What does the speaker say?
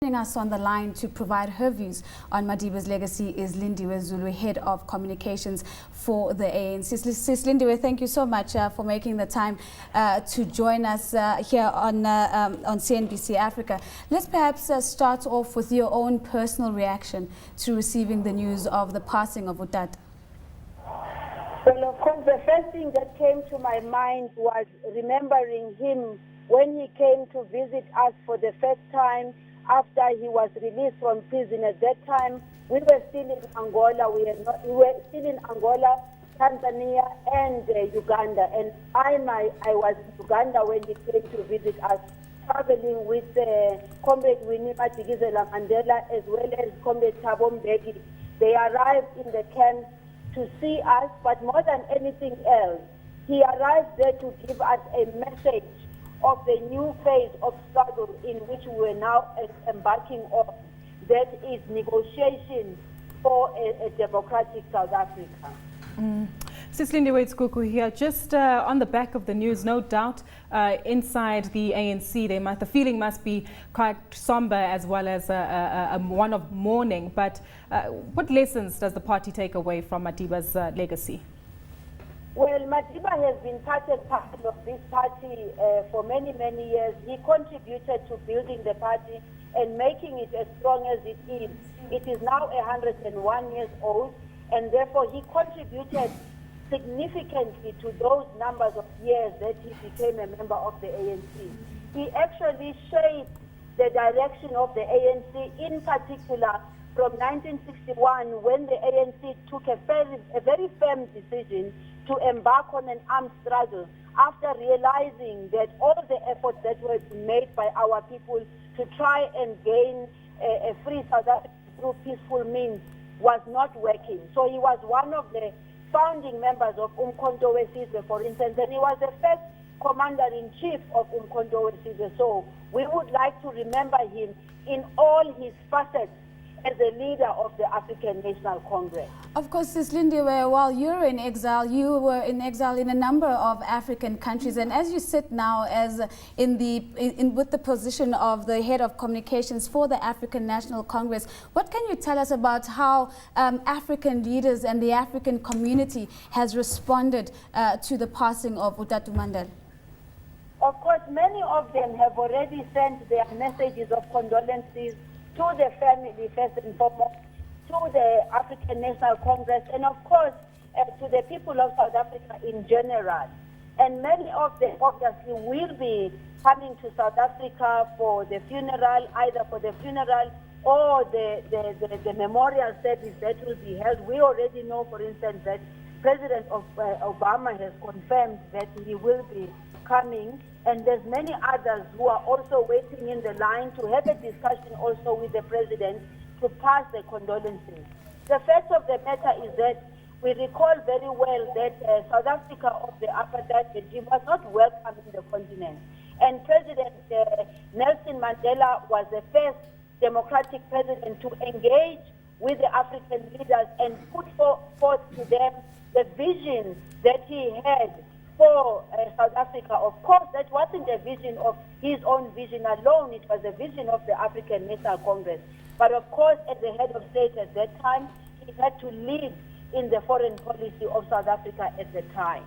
Joining us on the line to provide her views on Madiba's legacy is Lindiwe Zulu, Head of Communications for the ANC. Sis Lindiwe, thank you so much for making the time to join us here on CNBC Africa. Let's perhaps start off with your own personal reaction to receiving the news of the passing of Utat. Well, of course, the first thing that came to my mind was remembering him when he came to visit us for the first time after he was released from prison. At that time, we were still in Angola. We were still in Angola, Tanzania, and Uganda. And I was in Uganda when he came to visit us, traveling with Comrade Madiba Mandela as well as Comrade Thabo Mbeki. They arrived in the camp to see us, but more than anything else, he arrived there to give us a message of the new phase of struggle in which we were now embarking on, that is negotiation for a democratic South Africa. Sis Lindiwe, it's Gugu here. Just on the back of the news, no doubt inside the ANC, the feeling must be quite somber as well as one of mourning. But what lessons does the party take away from Madiba's legacy? Well, Madiba has been part and parcel of this party for many, many years. He contributed to building the party and making it as strong as it is. It is now 101 years old, and therefore he contributed significantly to those numbers of years that he became a member of the ANC. He actually shaped the direction of the ANC, in particular from 1961, when the ANC took a very firm decision to embark on an armed struggle after realizing that all the efforts that were made by our people to try and gain a free South Africa through peaceful means was not working. So he was one of the founding members of Umkhonto we Sizwe, for instance, and he was the first commander-in-chief of Umkhonto we Sizwe. So we would like to remember him in all his facets as a leader of the African National Congress. Of course, Sis Lindiwe, while you're in exile, you were in exile in a number of African countries, and as you sit now as with the position of the head of communications for the African National Congress, what can you tell us about how African leaders and the African community has responded to the passing of Utat Mandela? Of course, many of them have already sent their messages of condolences to the family first and foremost, to the African National Congress, and of course to the people of South Africa in general. And many of them obviously will be coming to South Africa for the funeral, either for the funeral or the memorial service that will be held. We already know, for instance, that President Obama has confirmed that he will be coming, and there's many others who are also waiting in the line to have a discussion also with the president to pass the condolences. The fact of the matter is that we recall very well that South Africa of the apartheid regime was not welcome in the continent, and President Nelson Mandela was the first democratic president to engage with the African leaders and put forth to them the vision that he had for South Africa. Of course, that wasn't a vision of his own vision alone, it was a vision of the African National Congress. But of course, as the head of state at that time, he had to lead in the foreign policy of South Africa at the time.